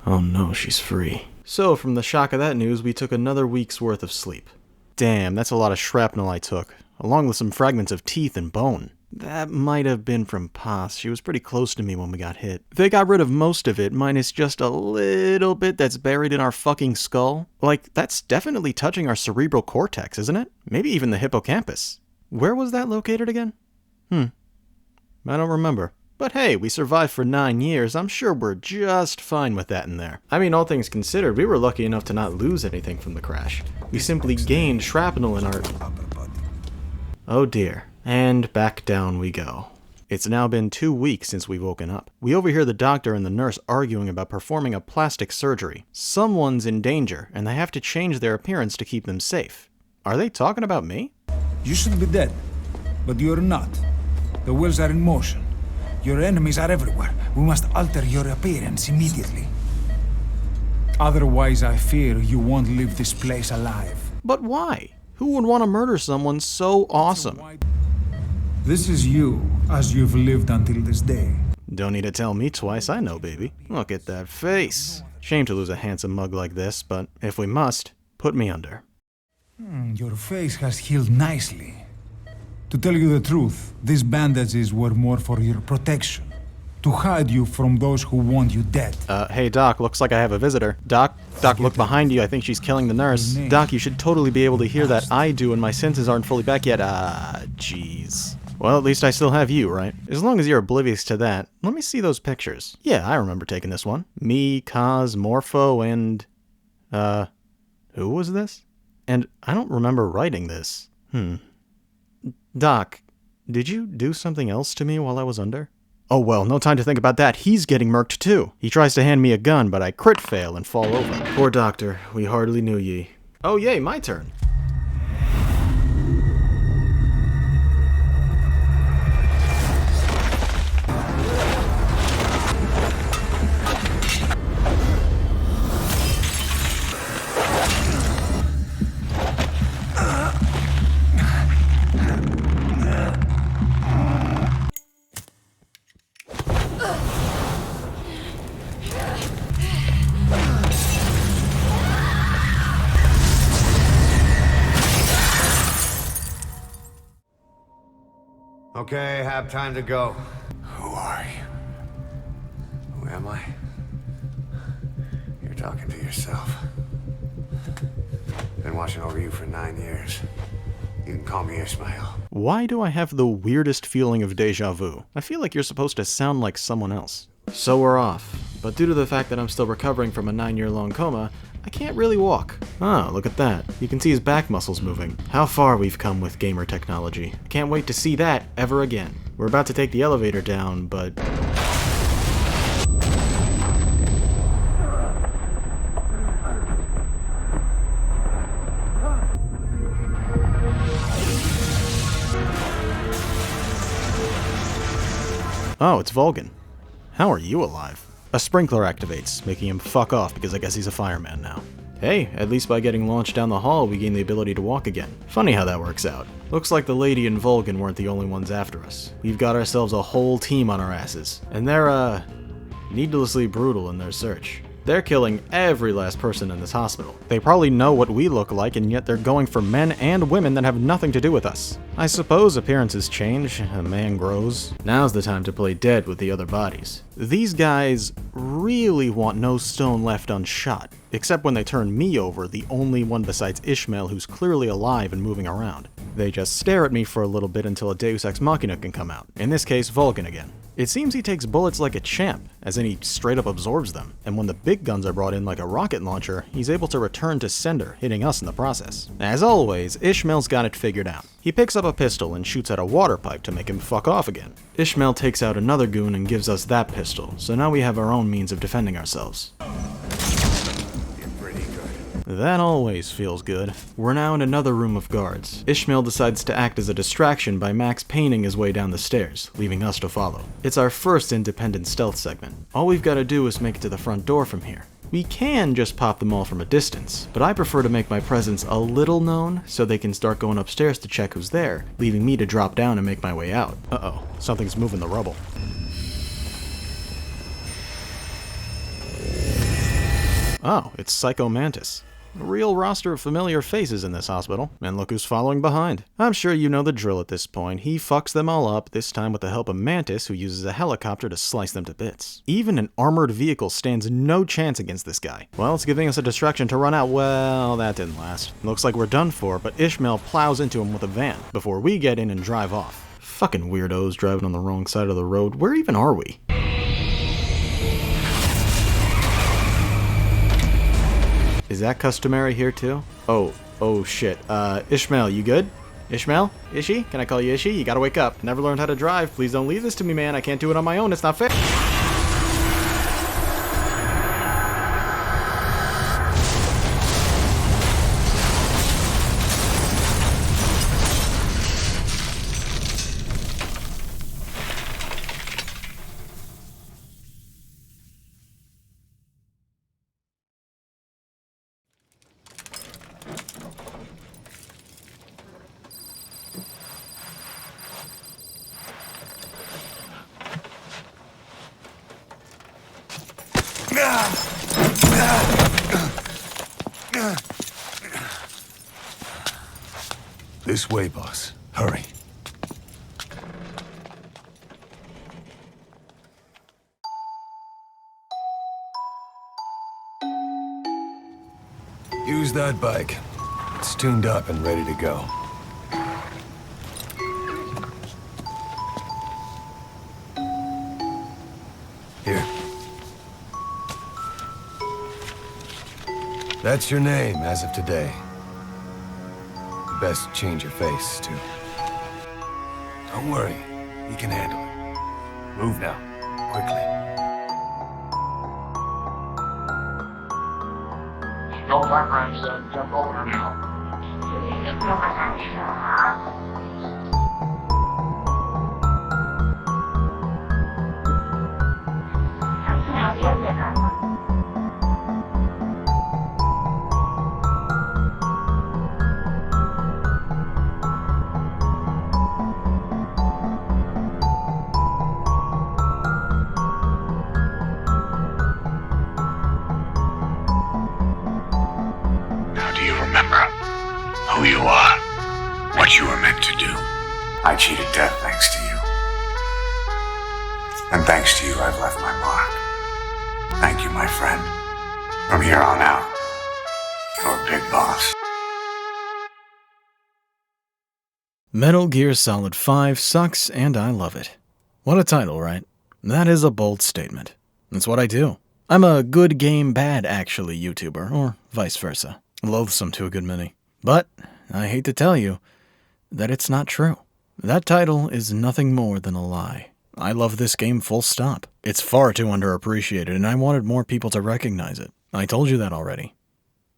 Oh no, she's free. So, from the shock of that news, we took another week's worth of sleep. Damn, that's a lot of shrapnel I took, along with some fragments of teeth and bone. That might have been from Paz. She was pretty close to me when we got hit. They got rid of most of it, minus just a little bit that's buried in our fucking skull. Like, that's definitely touching our cerebral cortex, isn't it? Maybe even the hippocampus. Where was that located again? I don't remember. But hey, we survived for 9 years. I'm sure we're just fine with that in there. I mean, all things considered, we were lucky enough to not lose anything from the crash. We simply gained shrapnel in our... Oh dear. And back down we go. It's now been 2 weeks since we've woken up. We overhear the doctor and the nurse arguing about performing a plastic surgery. Someone's in danger, and they have to change their appearance to keep them safe. Are they talking about me? You should be dead, but you're not. The wheels are in motion. Your enemies are everywhere. We must alter your appearance immediately. Otherwise, I fear you won't leave this place alive. But why? Who would want to murder someone so awesome? This is you, as you've lived until this day. Don't need to tell me twice, I know, baby. Look at that face. Shame to lose a handsome mug like this, but if we must, put me under. Your face has healed nicely. To tell you the truth, these bandages were more for your protection. To hide you from those who want you dead. Hey Doc, looks like I have a visitor. Doc, look behind you, I think she's killing the nurse. Doc, you should totally be able to hear that I do and my senses aren't fully back yet. Jeez. Well, at least I still have you, right? As long as you're oblivious to that, let me see those pictures. Yeah, I remember taking this one. Me, Kaz, Morpho, and... who was this? And I don't remember writing this. Doc, did you do something else to me while I was under? Oh well, no time to think about that. He's getting murked too. He tries to hand me a gun, but I crit fail and fall over. Poor doctor, we hardly knew ye. Oh yay, my turn. Okay, have time to go. Who are you? Who am I? You're talking to yourself. Been watching over you for 9 years. You can call me Ishmael. Why do I have the weirdest feeling of deja vu? I feel like you're supposed to sound like someone else. So we're off, but due to the fact that I'm still recovering from a 9-year-long coma, I can't really walk. Oh, look at that. You can see his back muscles moving. How far we've come with gamer technology. I can't wait to see that ever again. We're about to take the elevator down, but... Oh, it's Vulcan. How are you alive? A sprinkler activates, making him fuck off because I guess he's a fireman now. Hey, at least by getting launched down the hall, we gain the ability to walk again. Funny how that works out. Looks like the lady and Vulcan weren't the only ones after us. We've got ourselves a whole team on our asses. And they're, needlessly brutal in their search. They're killing every last person in this hospital. They probably know what we look like, and yet they're going for men and women that have nothing to do with us. I suppose appearances change, a man grows. Now's the time to play dead with the other bodies. These guys really want no stone left unshot, except when they turn me over, the only one besides Ishmael who's clearly alive and moving around. They just stare at me for a little bit until a Deus Ex Machina can come out. In this case, Vulcan again. It seems he takes bullets like a champ, as in he straight up absorbs them, and when the big guns are brought in like a rocket launcher, he's able to return to sender, hitting us in the process. As always, Ishmael's got it figured out. He picks up a pistol and shoots at a water pipe to make him fuck off again. Ishmael takes out another goon and gives us that pistol, so now we have our own means of defending ourselves. That always feels good. We're now in another room of guards. Ishmael decides to act as a distraction by Max painting his way down the stairs, leaving us to follow. It's our first independent stealth segment. All we've got to do is make it to the front door from here. We can just pop them all from a distance, but I prefer to make my presence a little known so they can start going upstairs to check who's there, leaving me to drop down and make my way out. Uh-oh, something's moving the rubble. Oh, it's Psycho Mantis. A real roster of familiar faces in this hospital, and look who's following behind. I'm sure you know the drill at this point. He fucks them all up, this time with the help of Mantis, who uses a helicopter to slice them to bits. Even an armored vehicle stands no chance against this guy. Well, it's giving us a distraction to run out. Well, that didn't last. Looks like we're done for, but Ishmael plows into him with a van, before we get in and drive off. Fucking weirdos driving on the wrong side of the road. Where even are we? Is that customary here too? Oh shit. Ishmael, you good? Ishmael? Ishi? Can I call you Ishi? You gotta wake up. Never learned how to drive. Please don't leave this to me, man. I can't do it on my own. It's not fair. This way, boss. Hurry. Use that bike. It's tuned up and ready to go. Here. That's your name as of today. Best change your face, too. Don't worry. He can handle it. Move now. Quickly. No background, son. Jump over now. Who you are, what you were meant to do. I cheated death thanks to you. And thanks to you, I've left my mark. Thank you, my friend. From here on out, you're Big Boss. Metal Gear Solid 5 sucks, and I love it. What a title, right? That is a bold statement. That's what I do. I'm a good game bad actually YouTuber, or vice versa. Loathsome to a good many. But I hate to tell you that it's not true. That title is nothing more than a lie. I love this game full stop. It's far too underappreciated, and I wanted more people to recognize it. I told you that already.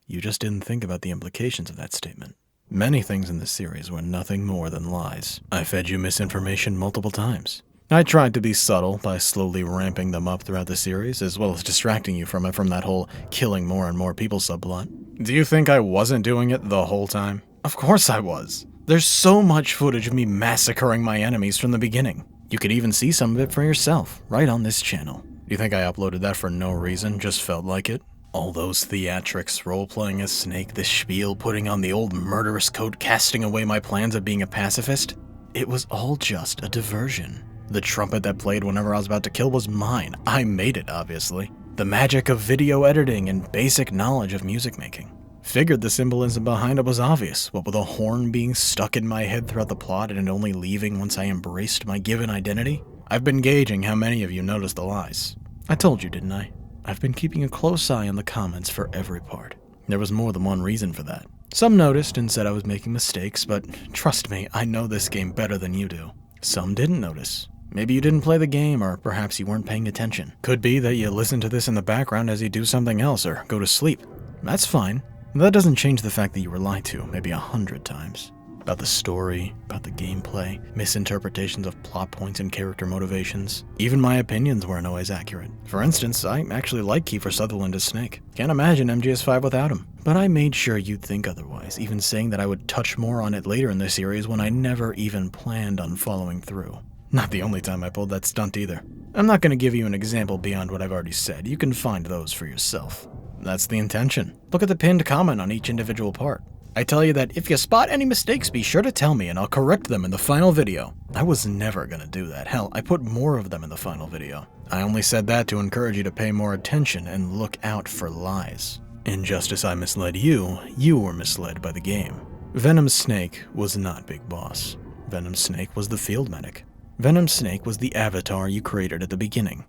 You just didn't think about the implications of that statement. Many things in this series were nothing more than lies. I fed you misinformation multiple times. I tried to be subtle by slowly ramping them up throughout the series, as well as distracting you from it from that whole killing more and more people subplot. Do you think I wasn't doing it the whole time? Of course I was. There's so much footage of me massacring my enemies from the beginning. You could even see some of it for yourself, right on this channel. You think I uploaded that for no reason, just felt like it? All those theatrics, role-playing as Snake, the spiel, putting on the old murderous coat, casting away my plans of being a pacifist? It was all just a diversion. The trumpet that played whenever I was about to kill was mine. I made it, obviously. The magic of video editing and basic knowledge of music making. Figured the symbolism behind it was obvious, what with a horn being stuck in my head throughout the plot and only leaving once I embraced my given identity. I've been gauging how many of you noticed the lies. I told you, didn't I? I've been keeping a close eye on the comments for every part. There was more than one reason for that. Some noticed and said I was making mistakes, but trust me, I know this game better than you do. Some didn't notice. Maybe you didn't play the game, or perhaps you weren't paying attention. Could be that you listen to this in the background as you do something else or go to sleep. That's fine. That doesn't change the fact that you were lied to maybe 100 times. About the story, about the gameplay, misinterpretations of plot points and character motivations. Even my opinions weren't always accurate. For instance, I actually like Kiefer Sutherland as Snake. Can't imagine MGS5 without him. But I made sure you'd think otherwise, even saying that I would touch more on it later in the series when I never even planned on following through. Not the only time I pulled that stunt either. I'm not going to give you an example beyond what I've already said. You can find those for yourself. That's the intention. Look at the pinned comment on each individual part. I tell you that if you spot any mistakes, be sure to tell me and I'll correct them in the final video. I was never gonna do that. Hell, I put more of them in the final video. I only said that to encourage you to pay more attention and look out for lies. And just as I misled you, you were misled by the game. Venom Snake was not Big Boss. Venom Snake was the field medic. Venom Snake was the avatar you created at the beginning.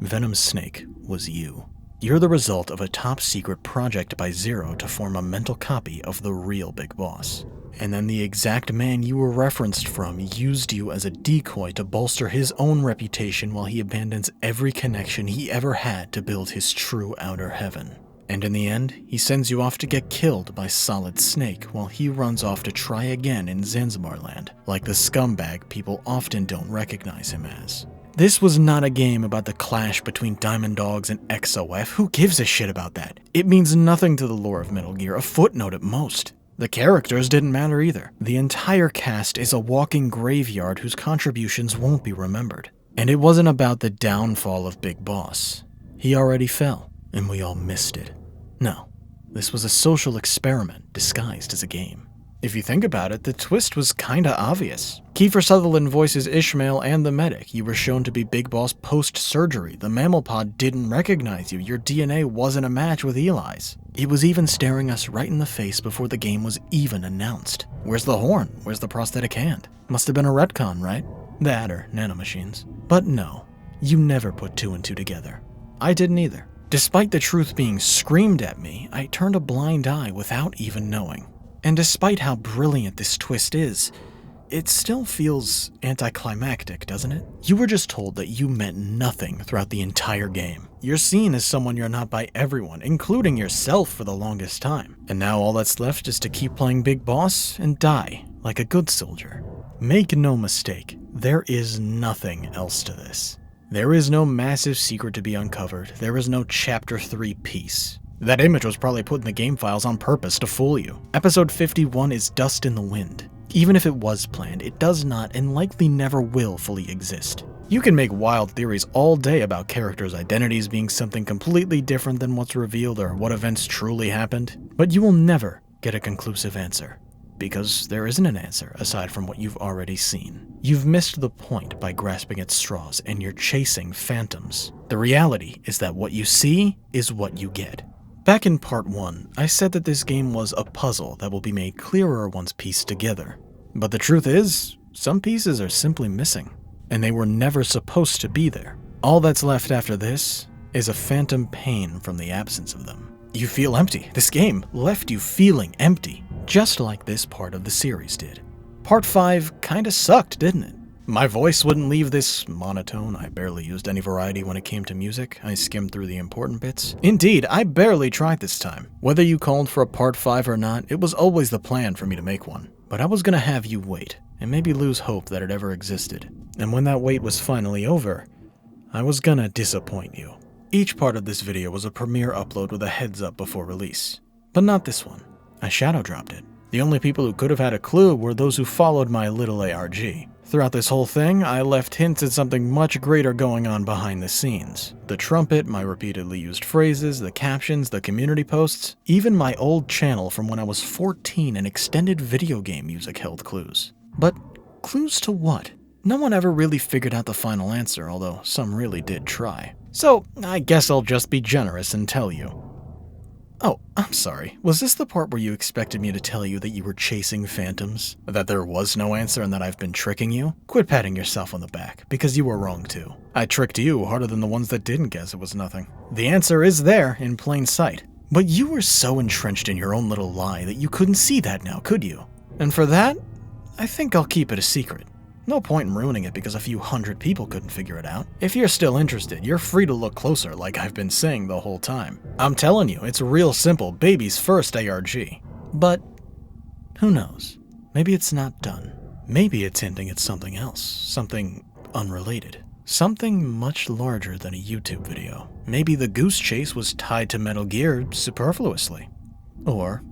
Venom Snake was you. You're the result of a top-secret project by Zero to form a mental copy of the real Big Boss. And then the exact man you were referenced from used you as a decoy to bolster his own reputation while he abandons every connection he ever had to build his true outer heaven. And in the end, he sends you off to get killed by Solid Snake while he runs off to try again in Zanzibar land, like the scumbag people often don't recognize him as. This was not a game about the clash between Diamond Dogs and XOF. Who gives a shit about that? It means nothing to the lore of Metal Gear, a footnote at most. The characters didn't matter either. The entire cast is a walking graveyard whose contributions won't be remembered. And it wasn't about the downfall of Big Boss. He already fell, and we all missed it. No, this was a social experiment disguised as a game. If you think about it, the twist was kinda obvious. Kiefer Sutherland voices Ishmael and the medic. You were shown to be Big Boss post-surgery. The mammal pod didn't recognize you. Your DNA wasn't a match with Eli's. It was even staring us right in the face before the game was even announced. Where's the horn? Where's the prosthetic hand? Must have been a retcon, right? That or nanomachines. But no, you never put two and two together. I didn't either. Despite the truth being screamed at me, I turned a blind eye without even knowing. And despite how brilliant this twist is, it still feels anticlimactic, doesn't it? You were just told that you meant nothing throughout the entire game. You're seen as someone you're not by everyone, including yourself for the longest time. And now all that's left is to keep playing Big Boss and die like a good soldier. Make no mistake, there is nothing else to this. There is no massive secret to be uncovered. There is no Chapter 3 piece. That image was probably put in the game files on purpose to fool you. Episode 51 is dust in the wind. Even if it was planned, it does not and likely never will fully exist. You can make wild theories all day about characters' identities being something completely different than what's revealed or what events truly happened, but you will never get a conclusive answer. because there isn't an answer aside from what you've already seen. You've missed the point by grasping at straws, and you're chasing phantoms. The reality is that what you see is what you get. Back in part 1, I said that this game was a puzzle that will be made clearer once pieced together. But the truth is, some pieces are simply missing, and they were never supposed to be there. All that's left after this is a phantom pain from the absence of them. You feel empty. This game left you feeling empty, just like this part of the series did. Part 5 kinda sucked, didn't it? My voice wouldn't leave this monotone. I barely used any variety when it came to music. I skimmed through the important bits. Indeed, I barely tried this time. Whether you called for a part 5 or not, it was always the plan for me to make one. But I was gonna have you wait, and maybe lose hope that it ever existed. And when that wait was finally over, I was gonna disappoint you. Each part of this video was a premiere upload with a heads up before release. But not this one. I shadow dropped it. The only people who could have had a clue were those who followed my little ARG. Throughout this whole thing, I left hints at something much greater going on behind the scenes. The trumpet, my repeatedly used phrases, the captions, the community posts, even my old channel from when I was 14 and extended video game music held clues. But clues to what? No one ever really figured out the final answer, although some really did try. So, I guess I'll just be generous and tell you. Oh, I'm sorry. Was this the part where you expected me to tell you that you were chasing phantoms? That there was no answer and that I've been tricking you? Quit patting yourself on the back, because you were wrong too. I tricked you harder than the ones that didn't guess it was nothing. The answer is there, in plain sight. But you were so entrenched in your own little lie that you couldn't see that now, could you? And for that, I think I'll keep it a secret. No point in ruining it because a few hundred people couldn't figure it out. If you're still interested, you're free to look closer like I've been saying the whole time. I'm telling you, it's real simple, baby's first ARG. But who knows? Maybe it's not done. Maybe it's hinting at something else, something unrelated. Something much larger than a YouTube video. Maybe the goose chase was tied to Metal Gear superfluously. Or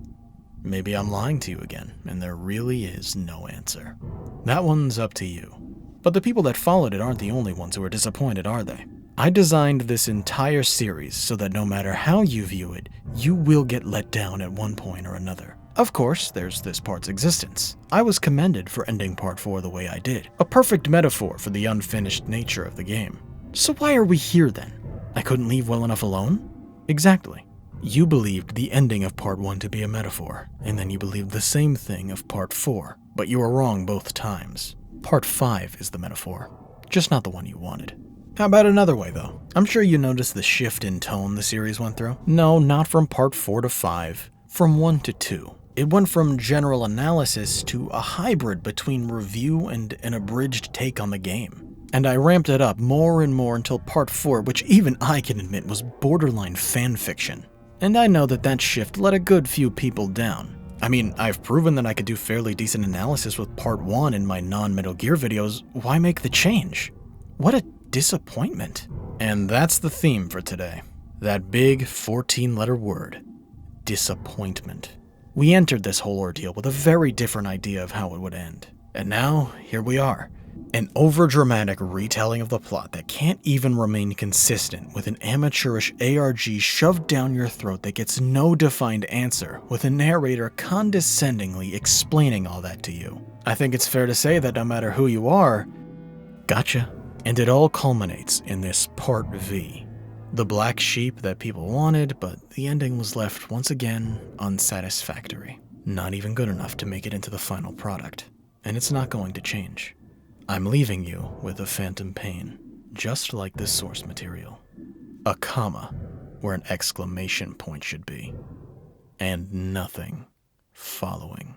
maybe I'm lying to you again, and there really is no answer. That one's up to you. But the people that followed it aren't the only ones who are disappointed, are they? I designed this entire series so that no matter how you view it, you will get let down at one point or another. Of course, there's this part's existence. I was commended for ending part 4 the way I did. A perfect metaphor for the unfinished nature of the game. So why are we here then? I couldn't leave well enough alone? Exactly. You believed the ending of part 1 to be a metaphor, and then you believed the same thing of part 4, but you were wrong both times. Part 5 is the metaphor, just not the one you wanted. How about another way though? I'm sure you noticed the shift in tone the series went through. No, not from part 4 to 5, from 1 to 2. It went from general analysis to a hybrid between review and an abridged take on the game. And I ramped it up more and more until part 4, which even I can admit was borderline fanfiction. And I know that that shift let a good few people down. I mean, I've proven that I could do fairly decent analysis with part 1 in my non-Metal Gear videos. Why make the change? What a disappointment. And that's the theme for today. That big 14-letter word. Disappointment. We entered this whole ordeal with a very different idea of how it would end. And now, here we are. An overdramatic retelling of the plot that can't even remain consistent with an amateurish ARG shoved down your throat that gets no defined answer, with a narrator condescendingly explaining all that to you. I think it's fair to say that no matter who you are, gotcha. And it all culminates in this Part V. The black sheep that people wanted, but the ending was left once again unsatisfactory. Not even good enough to make it into the final product. And it's not going to change. I'm leaving you with a phantom pain, just like this source material. A comma where an exclamation point should be. And nothing following.